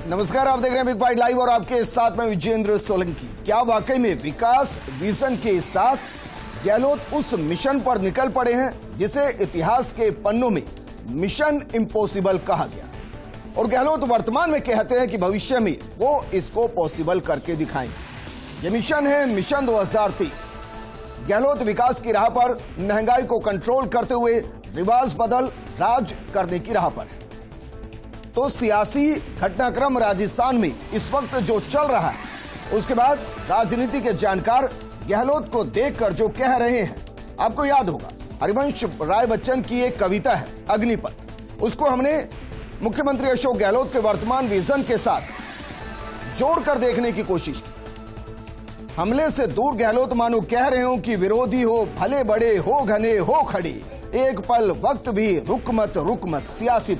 नमस्कार, आप देख रहे हैं बिग बाइट लाइव और आपके साथ में विजेंद्र सोलंकी। क्या वाकई में विकास विजन के साथ गहलोत उस मिशन पर निकल पड़े हैं जिसे इतिहास के पन्नों में मिशन इम्पॉसिबल कहा गया, और गहलोत वर्तमान में कहते हैं कि भविष्य में वो इसको पॉसिबल करके दिखाएंगे। ये मिशन है मिशन 2023। गहलोत विकास की राह पर, महंगाई को कंट्रोल करते हुए रिवाज बदल राज करने की राह पर है। तो सियासी घटनाक्रम राजस्थान में इस वक्त जो चल रहा है, उसके बाद राजनीति के जानकार गहलोत को देखकर जो कह रहे हैं, आपको याद होगा हरिवंश राय बच्चन की एक कविता है अग्निपथ। उसको हमने मुख्यमंत्री अशोक गहलोत के वर्तमान विजन के साथ जोड़कर देखने की कोशिश की। हमले से दूर गहलोत मानो कह रहे हो कि विरोधी हो भले बड़े हो घने हो खड़े, एक पल वक्त भी रुक मत सियासी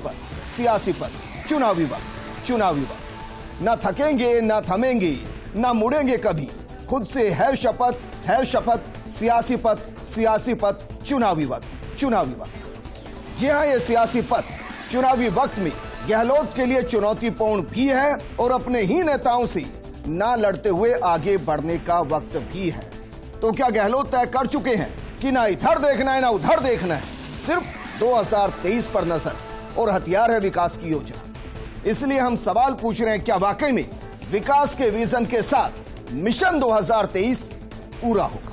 पद चुनावी वक्त न थकेंगे न थमेंगे न मुड़ेंगे कभी, खुद से है शपथ सियासी पद चुनावी वक्त। जी हां, ये सियासी पद चुनावी वक्त में गहलोत के लिए चुनौतीपूर्ण भी है और अपने ही नेताओं से ना लड़ते हुए आगे बढ़ने का वक्त भी है। तो क्या गहलोत तय कर चुके हैं कि ना इधर देखना है ना उधर देखना है, सिर्फ 2023 पर नजर और हथियार है विकास की योजना। इसलिए हम सवाल पूछ रहे हैं, क्या वाकई में विकास के विजन के साथ मिशन 2023 पूरा होगा?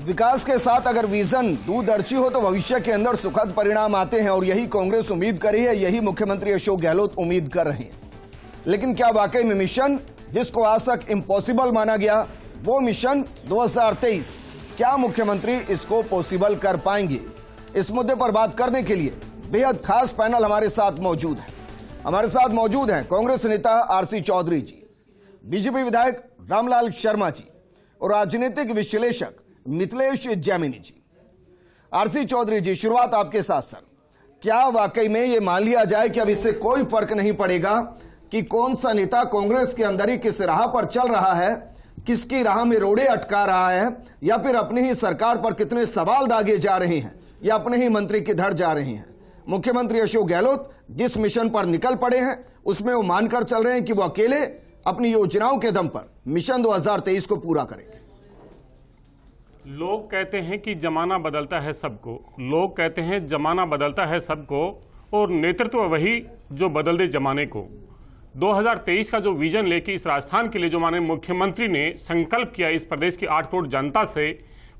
विकास के साथ अगर विजन दूरदर्शी हो तो भविष्य के अंदर सुखद परिणाम आते हैं, और यही कांग्रेस उम्मीद कर रही है, यही मुख्यमंत्री अशोक गहलोत उम्मीद कर रहे हैं। लेकिन क्या वाकई में मिशन जिसको आज तक इम्पॉसिबल माना गया, वो मिशन 2023, क्या मुख्यमंत्री इसको पॉसिबल कर पाएंगे? इस मुद्दे पर बात करने के लिए बेहद खास पैनल हमारे साथ मौजूद है। हमारे साथ मौजूद हैं कांग्रेस नेता आरसी चौधरी जी, बीजेपी विधायक रामलाल शर्मा जी और राजनीतिक विश्लेषक मिथिलेश जैमिनी जी। आरसी चौधरी जी, शुरुआत आपके साथ सर। क्या वाकई में यह मान लिया जाए कि अब इससे कोई फर्क नहीं पड़ेगा कि कौन सा नेता कांग्रेस के अंदर ही किस राह पर चल रहा है, किसकी राह में रोड़े अटका रहा है, या फिर अपनी ही सरकार पर कितने सवाल दागे जा रहे हैं, या अपने ही मंत्री किधर जा रहे हैं? मुख्यमंत्री अशोक गहलोत जिस मिशन पर निकल पड़े हैं उसमें वो मानकर चल रहे हैं कि वो अकेले अपनी योजनाओं के दम पर मिशन 2023 को पूरा करेंगे। लोग कहते हैं कि जमाना बदलता है सबको, लोग कहते हैं जमाना बदलता है सबको, और नेतृत्व वही जो बदल दे जमाने को। 2023 का जो विजन लेके इस राजस्थान के लिए जो माननीय मुख्यमंत्री ने संकल्प किया इस प्रदेश की 8 करोड़ जनता से,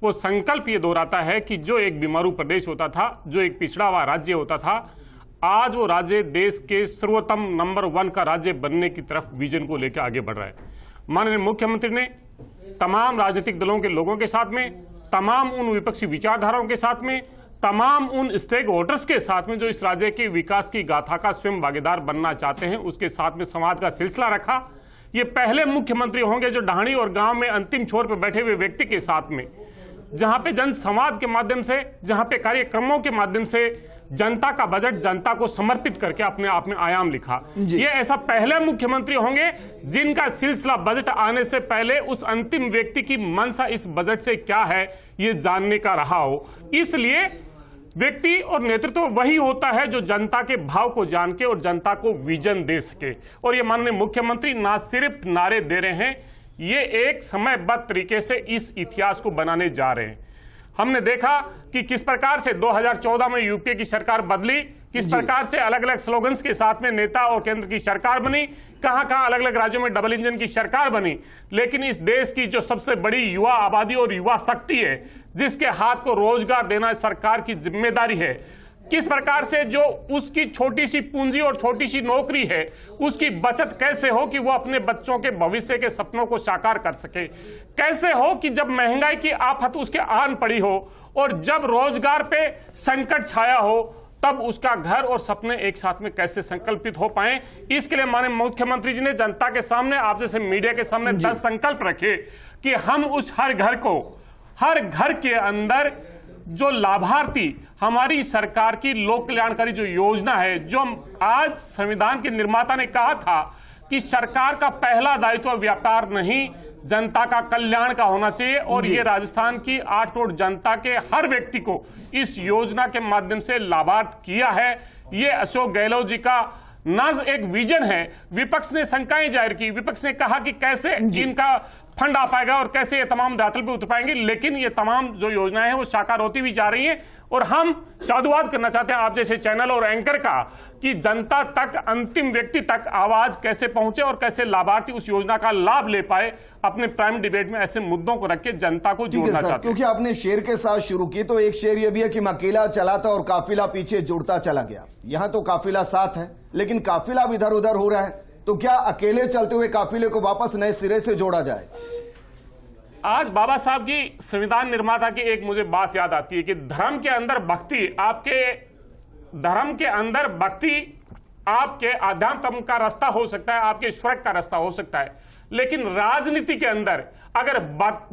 वो संकल्प ये दोहराता है कि जो एक बीमारू प्रदेश होता था, जो एक पिछड़ा हुआ राज्य होता था, आज वो राज्य देश के सर्वोत्तम नंबर 1 का राज्य बनने की तरफ विजन को लेकर आगे बढ़ रहा है। माननीय मुख्यमंत्री ने तमाम राजनीतिक दलों के लोगों के साथ में, तमाम उन विपक्षी विचारधाराओं के साथ में, तमाम उन स्टेक होल्डर्स के साथ में जो इस राज्य के विकास की गाथा का स्वयं भागीदार बनना चाहते हैं, उसके साथ में संवाद का सिलसिला रखा। ये पहले मुख्यमंत्री होंगे जो ढाणी और गांव में अंतिम छोर पर बैठे हुए व्यक्ति के साथ में, जहां पे जन संवाद के माध्यम से, जहां पे कार्यक्रमों के माध्यम से जनता का बजट जनता को समर्पित करके अपने आप में आयाम लिखा। ये ऐसा पहले मुख्यमंत्री होंगे जिनका सिलसिला बजट आने से पहले उस अंतिम व्यक्ति की मंशा इस बजट से क्या है ये जानने का रहा हो। इसलिए व्यक्ति और नेतृत्व वही होता है जो जनता के भाव को जान के और जनता को विजन दे सके। और ये माननीय मुख्यमंत्री ना सिर्फ नारे दे रहे हैं, ये एक समयबद्ध तरीके से इस इतिहास को बनाने जा रहे हैं। हमने देखा कि किस प्रकार से 2014 में यूपीए की सरकार बदली, किस प्रकार से अलग अलग स्लोगन्स के साथ में नेता और केंद्र की सरकार बनी, कहां अलग अलग राज्यों में डबल इंजन की सरकार बनी। लेकिन इस देश की जो सबसे बड़ी युवा आबादी और युवा शक्ति है, जिसके हाथ को रोजगार देना सरकार की जिम्मेदारी है, किस प्रकार से जो उसकी छोटी सी पूंजी और छोटी सी नौकरी है, उसकी बचत कैसे हो कि वो अपने बच्चों के भविष्य के सपनों को साकार कर सके, कैसे हो कि जब महंगाई की आफत उसके आन पड़ी हो और जब रोजगार पे संकट छाया हो, तब उसका घर और सपने एक साथ में कैसे संकल्पित हो पाए। इसके लिए माननीय मुख्यमंत्री जी ने जनता के सामने, आप जैसे मीडिया के सामने 10 संकल्प रखे कि हम उस हर घर के अंदर जो लाभार्थी हमारी सरकार की लोक कल्याणकारी जो योजना है, जो आज संविधान के निर्माता ने कहा था कि सरकार का पहला दायित्व व्यापार नहीं, जनता का कल्याण का होना चाहिए, और ये राजस्थान की 8 करोड़ जनता के हर व्यक्ति को इस योजना के माध्यम से लाभार्थ किया है। ये अशोक गहलोत जी का न एक विजन है। विपक्ष ने शंकाएं जाहिर की, विपक्ष ने कहा कि कैसे इनका फंड आ पाएगा और कैसे ये तमाम दातल पे उतर पाएंगे, लेकिन ये तमाम जो योजनाएं हैं वो साकार होती भी जा रही हैं। और हम साधुवाद करना चाहते हैं आप जैसे चैनल और एंकर का कि जनता तक, अंतिम व्यक्ति तक आवाज कैसे पहुंचे और कैसे लाभार्थी उस योजना का लाभ ले पाए। अपने प्राइम डिबेट में ऐसे मुद्दों को रख के जनता को जोड़ना चाहते हैं। क्योंकि आपने शेर के साथ शुरू की, तो एक शेर ये भी है कि मैं अकेला चला था और काफिला पीछे जुड़ता चला गया। यहां तो काफिला साथ है, लेकिन काफिला भी इधर उधर हो रहा है, तो क्या अकेले चलते हुए काफिले को वापस नए सिरे से जोड़ा जाए? आज बाबा साहब की संविधान निर्माता की एक मुझे बात याद आती है कि धर्म के अंदर भक्ति, आपके आध्यात्म का रास्ता हो सकता है, आपके स्वर्ग का रास्ता हो सकता है, लेकिन राजनीति के अंदर अगर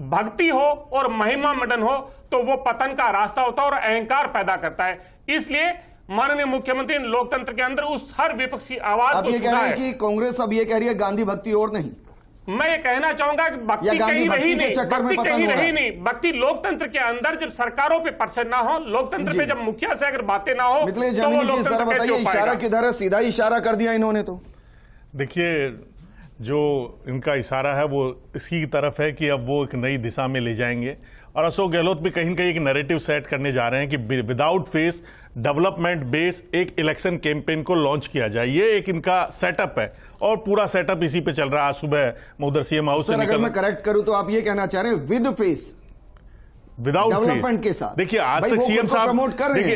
भक्ति हो और महिमा मडन हो तो वो पतन का रास्ता होता है और अहंकार पैदा करता है। इसलिए माननीय मुख्यमंत्री ने लोकतंत्र के अंदर उस हर विपक्ष की आवाज को सुना है। कि कांग्रेस अब ये कह रही है गांधी भक्ति और नहीं। मैं ये कहना चाहूंगा कि भक्ति कहीं रही नहीं, भक्ति लोकतंत्र के अंदर जब सरकारों पे पर्सन ना हो, लोकतंत्र पे जब मुखिया से अगर बातें ना हो, तो वो लोकतंत्र बताइए, इशारा किधर है? सीधा इशारा कर दिया इन्होंने। तो देखिए, जो इनका इशारा है वो इसकी तरफ है कि अब वो एक नई दिशा में ले जाएंगे, और अशोक गहलोत भी कहीं न कहीं एक नैरेटिव सेट करने जा रहे हैं कि विदाउट फेस डेवलपमेंट बेस एक इलेक्शन कैंपेन को लॉन्च किया जाए। ये एक इनका सेटअप है और पूरा सेटअप इसी पे चल रहा है। आज सुबह मैं उधर सीएम हाउस से अगर मैं करेक्ट करूं तो आप ये कहना चाह रहे हैं विद फेस, विदाउट डेवलपमेंट के साथ। देखिए, आज तक सीएम साहब,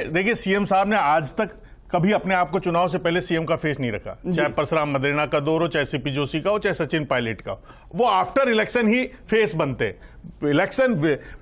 देखिए सीएम साहब ने आज तक कभी अपने आप को चुनाव से पहले सीएम का फेस नहीं रखा, चाहे परशुराम मदेरणा का दौर हो, चाहे सीपी जोशी का हो, चाहे सचिन पायलट का। वो आफ्टर इलेक्शन ही फेस बनते, इलेक्शन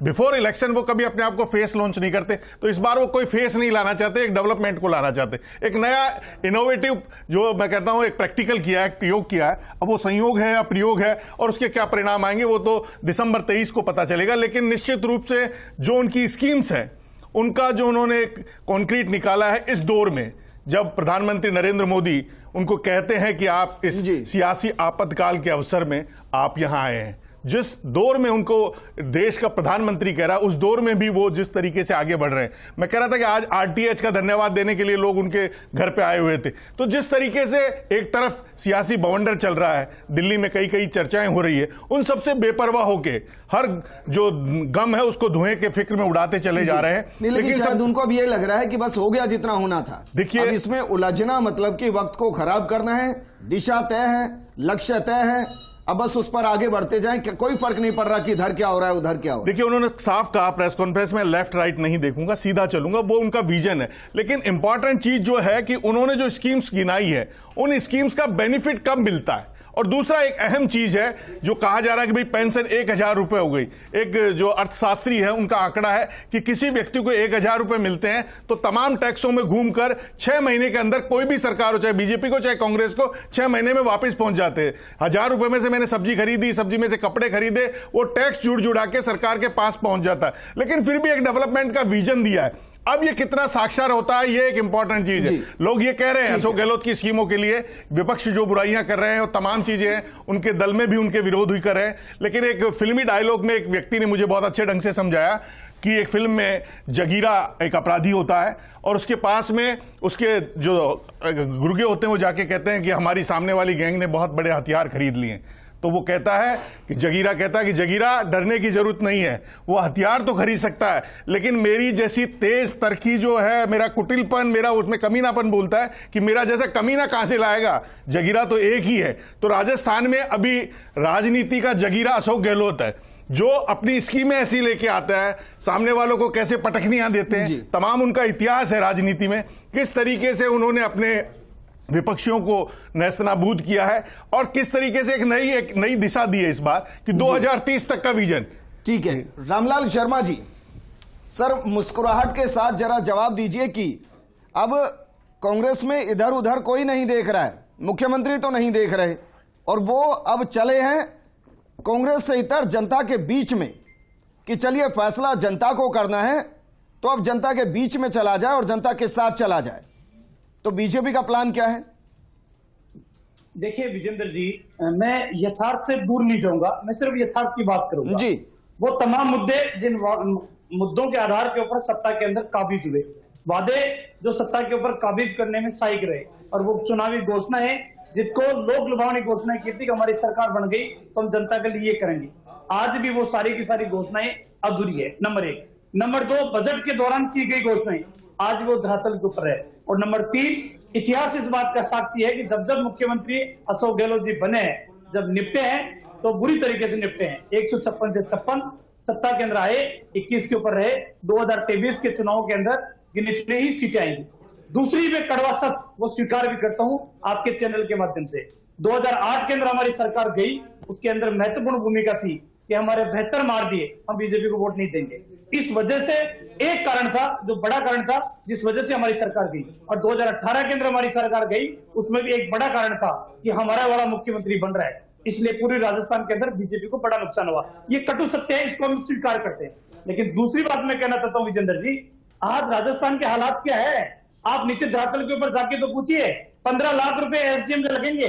बिफोर इलेक्शन वो कभी अपने आप को फेस लॉन्च नहीं करते। तो इस बार वो कोई फेस नहीं लाना चाहते, एक डेवलपमेंट को लाना चाहते, एक नया इनोवेटिव, जो मैं कहता हूं एक प्रैक्टिकल किया है, एक प्रयोग किया है। अब वो संयोग है या प्रयोग है और उसके क्या परिणाम आएंगे वो तो दिसंबर 23 को पता चलेगा। लेकिन निश्चित रूप से जो उनकी स्कीम्स है, उनका जो उन्होंने एक कॉन्क्रीट निकाला है इस दौर में, जब प्रधानमंत्री नरेंद्र मोदी उनको कहते हैं कि आप इस सियासी आपातकाल के अवसर में आप यहां आए हैं, जिस दौर में उनको देश का प्रधानमंत्री कह रहा है, उस दौर में भी वो जिस तरीके से आगे बढ़ रहे हैं। मैं कह रहा था कि आज आरटीएच का धन्यवाद देने के लिए लोग उनके घर पे आए हुए थे। तो जिस तरीके से एक तरफ सियासी बवंडर चल रहा है, दिल्ली में कई कई चर्चाएं हो रही है, उन सबसे बेपरवाह होके हर जो गम है उसको धुएं के फिक्र में उड़ाते चले जा रहे हैं। लेकिन शायद उनको अब ये लग रहा है कि बस हो गया जितना होना था। देखिए, अब इसमें उलझना मतलब कि वक्त को खराब करना है, दिशा तय है, लक्ष्य तय है, अब बस उस पर आगे बढ़ते जाएं, कोई फर्क नहीं पड़ रहा कि इधर क्या हो रहा है उधर क्या हो रहा है। देखिए, उन्होंने साफ कहा प्रेस कॉन्फ्रेंस में, लेफ्ट राइट नहीं देखूंगा, सीधा चलूंगा, वो उनका विजन है। लेकिन इंपॉर्टेंट चीज जो है कि उन्होंने जो स्कीम्स गिनाई है, उन स्कीम्स का बेनिफिट कब मिलता है। और दूसरा एक अहम चीज है जो कहा जा रहा है कि भाई पेंशन 1000 रुपए हो गई। एक जो अर्थशास्त्री है उनका आंकड़ा है कि किसी व्यक्ति को 1000 रुपए मिलते हैं तो तमाम टैक्सों में घूमकर 6 महीने के अंदर कोई भी सरकार हो, चाहे बीजेपी को चाहे कांग्रेस को, 6 महीने में वापस पहुंच जाते हैं। 1000 रुपए में से मैंने सब्जी खरीदी, सब्जी में से कपड़े खरीदे, वो टैक्स जुड़ के सरकार के पास पहुंच जाता है। लेकिन फिर भी एक डेवलपमेंट का विजन दिया है। अब ये कितना साक्षर होता है, ये एक इंपॉर्टेंट चीज है। लोग ये कह रहे हैं अशोक गहलोत की स्कीमों के लिए विपक्ष जो बुराइयां कर रहे हैं और तमाम चीजें हैं, उनके दल में भी उनके विरोध ही कर रहे हैं। लेकिन एक फिल्मी डायलॉग में एक व्यक्ति ने मुझे बहुत अच्छे ढंग से समझाया कि एक फिल्म में जगीरा एक अपराधी होता है और उसके पास में उसके जो गुर्गे होते हैं वो जाके कहते हैं कि हमारी सामने वाली गैंग ने बहुत बड़े हथियार खरीद लिए। तो वो कहता है कि जगीरा कहता है कि जगीरा डरने की जरूरत नहीं है, वो हथियार तो खरीद सकता है, लेकिन मेरी जैसी तेज तरकी जो है, मेरा कुटिलपन, मेरा उसमें कमीनापन बोलता है कि मेरा जैसा कमीना कहां से लाएगा, जगीरा तो एक ही है। तो राजस्थान में अभी राजनीति का जगीरा अशोक गहलोत है, जो अपनी स्कीमें ऐसी लेके आता है, सामने वालों को कैसे पटखनियां देते हैं, तमाम उनका इतिहास है राजनीति में, किस तरीके से उन्होंने अपने विपक्षियों को नेस्तनाबूद किया है और किस तरीके से एक नई दिशा दी है इस बार कि 2030 तक का विजन। ठीक है, रामलाल शर्मा जी, सर मुस्कुराहट के साथ जरा जवाब दीजिए कि अब कांग्रेस में इधर उधर कोई नहीं देख रहा है, मुख्यमंत्री तो नहीं देख रहे, और वो अब चले हैं कांग्रेस से इतर जनता के बीच में कि चलिए फैसला जनता को करना है, तो अब जनता के बीच में चला जाए और जनता के साथ चला जाए। तो बीजेपी का प्लान क्या है? देखिए विजेंद्र जी, मैं यथार्थ से दूर नहीं जाऊंगा, मैं सिर्फ यथार्थ की बात करूंगा जी। वो तमाम मुद्दे जिन मुद्दों के आधार के ऊपर सत्ता के अंदर काबिज हुए, वादे जो सत्ता के ऊपर काबिज करने में सहायक रहे, और वो चुनावी घोषणाएं जिनको लोक लुभावनी घोषणाएं की थी कि हमारी सरकार बन गई तो हम जनता के लिए करेंगे, आज भी वो सारी की सारी घोषणाएं अधूरी है। नंबर 1। नंबर 2, बजट के दौरान की गई घोषणाएं आज वो धरातल के ऊपर है। और नंबर 3, इतिहास इस बात का साक्षी है कि जब जब मुख्यमंत्री अशोक गहलोत जी बने हैं, जब निपटे हैं तो बुरी तरीके से निपटे हैं। 156 से 56 सत्ता के अंदर आए, 21 के ऊपर रहे, 2023 के चुनाव के अंदर गिने चुने ही सीटें आएंगी। दूसरी मैं कड़वा सच वो स्वीकार भी करता हूं आपके चैनल के माध्यम से, 2008 के अंदर हमारी सरकार गई, उसके अंदर महत्वपूर्ण भूमिका थी कि हमारे बेहतर मार दिए, हम बीजेपी को वोट नहीं देंगे। इस वजह से एक कारण था, जो बड़ा कारण था जिस वजह से हमारी सरकार गई, और 2018 के अंदर हमारी सरकार गई, उसमें भी एक बड़ा कारण था कि हमारा वाला मुख्यमंत्री बन रहा है, इसलिए पूरे राजस्थान के अंदर बीजेपी को बड़ा नुकसान हुआ। ये कटु सत्य है, इसको हम स्वीकार करते हैं। लेकिन दूसरी बात मैं कहना चाहता हूं विजेंद्र जी, आज राजस्थान के हालात क्या है, आप नीचे धरातल के ऊपर जाके तो पूछिए। 15 लाख रुपए एसडीएम के लगेंगे,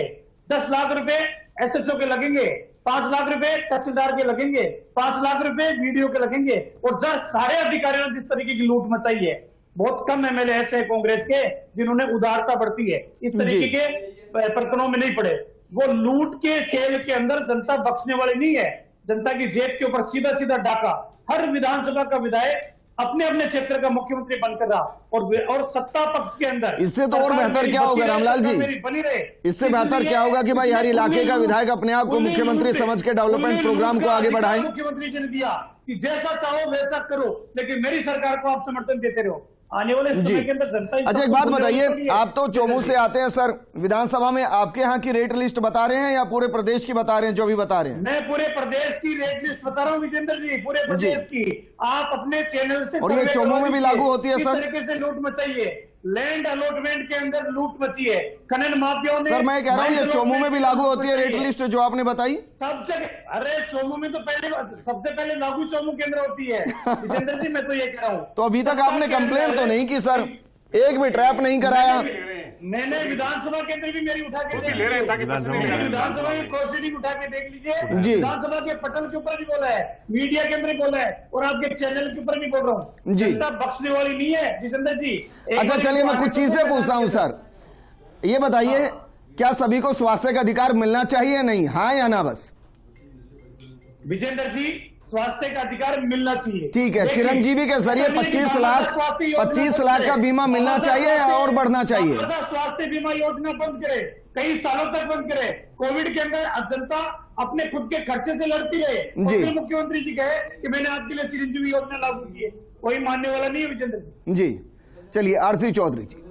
10 लाख रुपए एसएचओ के लगेंगे, 5 लाख रुपए तहसीलदार के लगेंगे, 5 लाख रुपए वीडियो के लगेंगे, और जब सारे अधिकारियों ने जिस तरीके की लूट मचाई है, बहुत कम एमएलए ऐसे हैं कांग्रेस के जिन्होंने उदारता बरती है, इस तरीके के प्रकरणों में नहीं पड़े। वो लूट के खेल के अंदर जनता बख्शने वाली नहीं है, जनता की जेब के ऊपर सीधा सीधा डाका। हर विधानसभा का विधायक अपने अपने क्षेत्र का मुख्यमंत्री बनकर रहा, और सत्ता पक्ष के अंदर इससे तो और बेहतर क्या होगा रामलाल जी, बनी रहे। इससे बेहतर क्या होगा कि भाई हर इलाके का विधायक अपने आप को मुख्यमंत्री समझ के डेवलपमेंट प्रोग्राम को आगे बढ़ाए। मुख्यमंत्री जी ने दिया कि जैसा चाहो वैसा करो, लेकिन मेरी सरकार को आप समर्थन देते रहो। आने वाले समय के अंदर जनता। अच्छा एक बात बताइए, आप तो चोमू से आते हैं सर, विधानसभा में आपके यहाँ की रेट लिस्ट बता रहे हैं या पूरे प्रदेश की बता रहे हैं? जो भी बता रहे हैं। मैं पूरे प्रदेश की रेट लिस्ट बता रहा हूँ विजेंद्र जी, पूरे प्रदेश की। आप अपने चैनल से, और ये चोमू में भी लागू होती है सर? तरीके से लूट मचाइए, लैंड अलॉटमेंट के अंदर लूट मची है, खनन माफियाओं ने। सर मैं कह रहा हूँ ये चोमू में भी लागू होती है रेट लिस्ट जो आपने बताई? सब जगह। अरे चोमू में तो सबसे पहले लागू चोमू केंद्र होती है विजेंद्र जी, मैं तो ये कह रहा हूँ। तो अभी तक आपने कंप्लेंट तो नहीं की सर, एक भी ट्रैप नहीं कराया? मैंने विधानसभा केंद्र भी मेरी उठा के देख लीजिए, विधानसभा की प्रोसीडिंग उठा के देख लीजिए, विधानसभा के पटल के ऊपर भी बोला है, मीडिया के अंदर भी बोला है, और आपके चैनल के ऊपर भी बोल रहा हूँ। जनता बख्शने वाली नहीं है जितेंद्र जी। अच्छा चलिए मैं कुछ चीजें पूछता हूँ सर, ये बताइए क्या सभी को स्वास्थ्य का अधिकार मिलना चाहिए नहीं, हाँ या ना? बस विजेंद्र जी, स्वास्थ्य का अधिकार मिलना चाहिए। ठीक है, चिरंजीवी के जरिए 25 लाख का बीमा मिलना चाहिए या और बढ़ना चाहिए? स्वास्थ्य बीमा योजना बंद करे, कई सालों तक बंद करे। कोविड के अंदर जनता अपने खुद के खर्चे से लड़ती रहे, और मुख्यमंत्री जी कहे कि मैंने आपके लिए चिरंजीवी योजना लागू की है, कोई मानने वाला नहीं है विजेंद्र जी। चलिए आरसी चौधरी जी,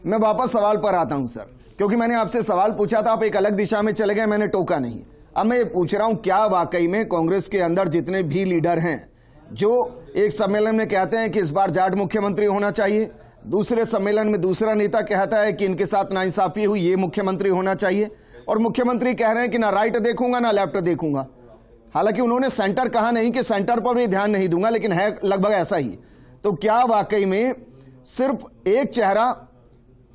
मैं वापस सवाल पर आता हूं सर, क्योंकि मैंने आपसे सवाल पूछा था, आप एक अलग दिशा में चले गए, मैंने टोका नहीं। अब मैं ये पूछ रहा हूं, क्या वाकई में कांग्रेस के अंदर जितने भी लीडर हैं जो एक सम्मेलन में कहते हैं कि इस बार जाट मुख्यमंत्री होना चाहिए, दूसरे सम्मेलन में दूसरा नेता कहता है कि इनके साथ नाइंसाफी हुई, ये मुख्यमंत्री होना चाहिए, और मुख्यमंत्री कह रहे हैं कि ना राइट देखूंगा ना लेफ्ट देखूंगा। हालांकि उन्होंने सेंटर कहा नहीं कि सेंटर पर भी ध्यान नहीं दूंगा, लेकिन है लगभग ऐसा ही। तो क्या वाकई में सिर्फ एक चेहरा,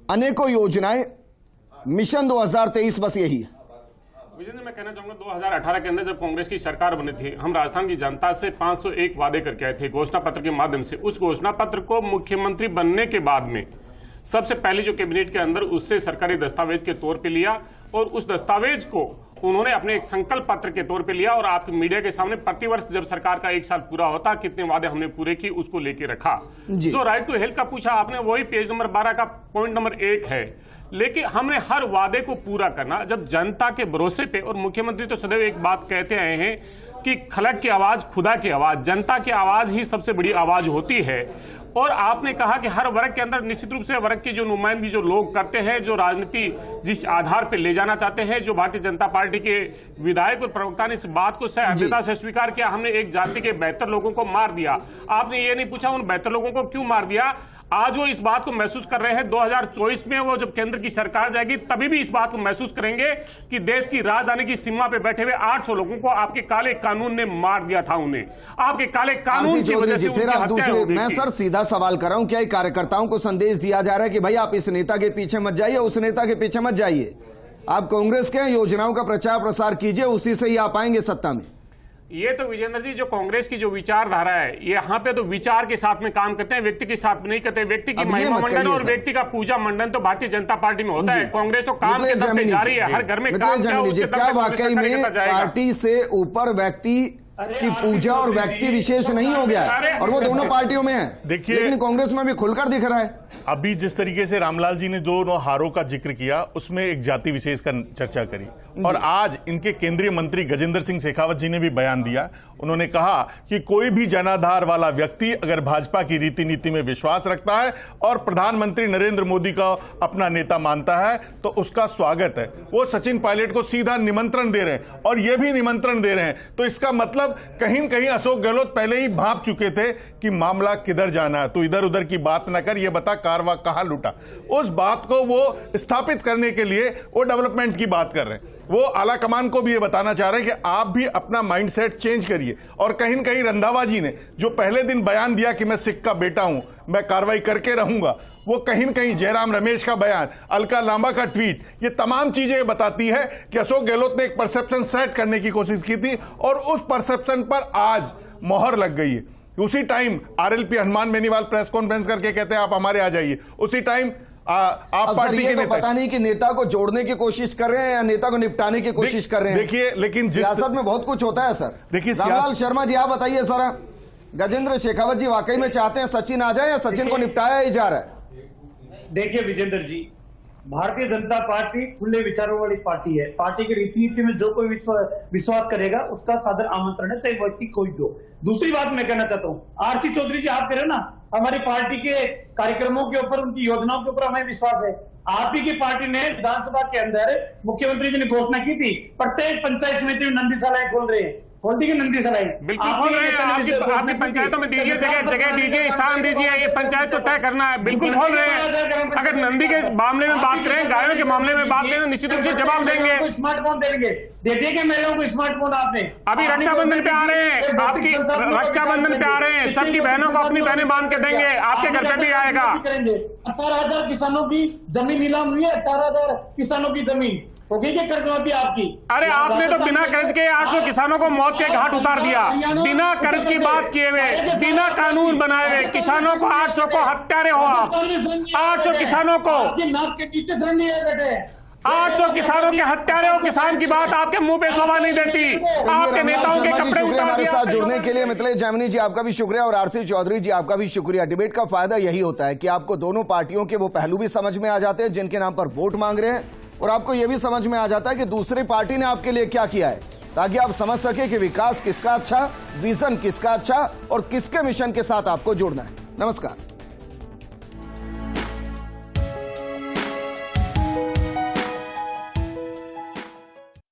अनेकों योजनाएं, मिशन 2023 बस यही है? विजेंद्र, मैं कहना चाहूंगा 2018 के अंदर जब कांग्रेस की सरकार बनी थी, हम राजस्थान की जनता से 501 वादे करके आए थे घोषणा पत्र के माध्यम से। उस घोषणा पत्र को मुख्यमंत्री बनने के बाद में सबसे पहले जो कैबिनेट के अंदर उससे सरकारी दस्तावेज के तौर पे लिया, और उस दस्तावेज को उन्होंने अपने एक संकल्प पत्र के तौर पे लिया, और आपके मीडिया के सामने प्रतिवर्ष जब सरकार का 1 साल पूरा होता कितने वादे हमने पूरे किए उसको लेके रखा। जो राइट टू हेल्थ का पूछा आपने, वही पेज नंबर 12 का पॉइंट नंबर 1 है। लेकिन हमने हर वादे को पूरा करना, जब जनता के भरोसे पे, और मुख्यमंत्री तो सदैव एक बात कहते आए हैं, कि खलक की आवाज, खुदा की आवाज, जनता की आवाज ही सबसे बड़ी आवाज होती है। और आपने कहा कि हर वर्ग के अंदर निश्चित रूप से वर्ग की जो नुमाइंदगी जो लोग करते हैं, जो राजनीति जिस आधार पर ले जाना चाहते हैं, जो भारतीय जनता पार्टी के विधायक और प्रवक्ता ने इस बात को सहजता से स्वीकार किया, हमने एक जाति के 72 लोगों को मार दिया। आपने ये नहीं पूछा उन 72 लोगों को क्यों मार दिया। आज वो इस बात को महसूस कर रहे हैं, 2024 में वो जब केंद्र की सरकार जाएगी तभी भी इस बात को महसूस करेंगे कि देश की राजधानी की सीमा पे बैठे हुए 800 लोगों को आपके काले कानून ने मार दिया था। उन्हें आपके काले कानून की वजह से उनकी हत्या हो गई। मैं सर सीधा सवाल कर रहा हूं, क्या कार्यकर्ताओं को संदेश दिया जा रहा है कि भाई आप इस नेता के पीछे मत जाइए, उस नेता के पीछे मत जाइए, आप कांग्रेस के योजनाओं का प्रचार प्रसार कीजिए, उसी से ही आप आएंगे सत्ता में? ये तो विजेंद्र जी जो कांग्रेस की जो विचारधारा है, ये यहाँ पे तो विचार के साथ में काम करते हैं, व्यक्ति के साथ में नहीं करते। व्यक्ति की महिमा मंडन और व्यक्ति का पूजा मंडन तो भारतीय जनता पार्टी में होता है। कांग्रेस तो काम के दम पे जारी है, हर घर में काम क्या वाकई में पार्टी से ऊपर व्यक्ति की पूजा और व्यक्ति विशेष नहीं हो गया और वो दोनों पार्टियों में है? देखिए, लेकिन कांग्रेस में भी खुलकर दिख रहा है। अभी जिस तरीके से रामलाल जी ने दोनों हारों का जिक्र किया, उसमें एक जाति विशेष का चर्चा करी, और आज इनके केंद्रीय मंत्री गजेंद्र सिंह शेखावत जी ने भी बयान दिया। उन्होंने कहा कि कोई भी जनाधार वाला व्यक्ति अगर भाजपा की रीति नीति में विश्वास रखता है और प्रधानमंत्री नरेंद्र मोदी का अपना नेता मानता है तो उसका स्वागत है। वो सचिन पायलट को सीधा निमंत्रण दे रहे हैं और ये भी निमंत्रण दे रहे हैं, तो इसका मतलब कहीं न कहीं अशोक गहलोत पहले ही भांप चुके थे कि मामला किधर जाना है, तो इधर उधर की बात न कर, ये बता कारवा कहां लूटा। उस बात को वो स्थापित करने के लिए वो डेवलपमेंट की बात कर रहे हैं। वो आला कमान को भी ये बताना चाह रहे हैं कि आप भी अपना माइंडसेट चेंज करिए। और कहीं न कहीं रंधावा जी ने जो पहले दिन बयान दिया कि मैं सिख का बेटा हूं, मैं कार्रवाई करके रहूंगा, वो कहीं न कहीं जयराम रमेश का बयान, अलका लांबा का ट्वीट, ये तमाम चीजें बताती है कि अशोक गहलोत ने एक परसेप्शन सेट करने की कोशिश की थी और उस परसेप्शन पर आज मोहर लग गई है। उसी time RLP Hanuman Beniwal press conference करके कहते हैं आप हमारे आ जाइए, उसी टाइम आप पार्टी के नेता, पता नहीं कि नेता को जोड़ने की कोशिश कर रहे हैं या नेता को निपटाने की कोशिश कर रहे हैं। देखिए, लेकिन सियासत में बहुत कुछ होता है सर। देखिए, रामलाल शर्मा जी आप बताइए सर, गजेंद्र शेखावत जी वाकई में चाहते हैं सचिन आ जाए या सचिन को निपटाया ही जा रहा है? देखिए विजेंद्र जी, भारतीय जनता पार्टी खुले विचारों वाली पार्टी है। पार्टी की रीति नीति में जो कोई विश्वास करेगा उसका सादर आमंत्रण है, चाहे व्यक्ति कोई भी हो। दूसरी बात मैं कहना चाहता हूँ, आरसी चौधरी जी आप कह रहे हो ना हमारी पार्टी के कार्यक्रमों के ऊपर, उनकी योजनाओं के ऊपर हमें विश्वास है। आप ही की पार्टी ने विधानसभा के अंदर मुख्यमंत्री जी ने घोषणा की थी प्रत्येक पंचायत समिति में नंदीशालाएं खोल रहे हैं, खोलती है नंदीशालाएं। बिल्कुल खोल रहे हैं। आपकी पंचायतों में दीजिए, जगह दीजिए, स्थान दीजिए, ये पंचायत तो तय करना है। बिल्कुल खोल रहे हैं। अगर नंदी के मामले में बात करें, गायों के मामले में बात करें, निश्चित रूप से जवाब देंगे। स्मार्टफोन देंगे, दे देंगे महिलाओं को स्मार्टफोन। आपने अभी रक्षाबंधन पे आ रहे हैं, आपकी रक्षाबंधन पे आ रहे हैं, सबकी बहनों को अपनी बहनें बांध के देंगे, आपके घर पे भी आएगा। 18,000 किसानों की जमीन नीलाम हुई है, 18,000 किसानों की जमीन हो गई क्या कर्ज माफी आपकी? अरे आपने तो बिना कर्ज के 800 किसानों को मौत के घाट उतार दिया। बिना कर्ज की बात किए हुए, बिना कानून बनाए हुए किसानों को 800 को हत्यारे हो आप। 800 किसानों को नाक के नीचे धरने बैठे, 800 किसानों के हत्यारे हो। किसान की बात आपके मुंह पे शोभा नहीं देती। आपके नेताओं के कपड़े उतार हमारे दिया। साथ जुड़ने के लिए मिथिलेश जामनी जी आपका भी शुक्रिया और आरसी चौधरी जी आपका भी शुक्रिया। डिबेट का फायदा यही होता है कि आपको दोनों पार्टियों के वो पहलू भी समझ में आ जाते हैं जिनके नाम पर वोट मांग रहे हैं, और आपको यह भी समझ में आ जाता है कि दूसरी पार्टी ने आपके लिए क्या किया है, ताकि आप समझ सके कि विकास किसका अच्छा, विजन किसका अच्छा और किसके मिशन के साथ आपको जुड़ना है। नमस्कार।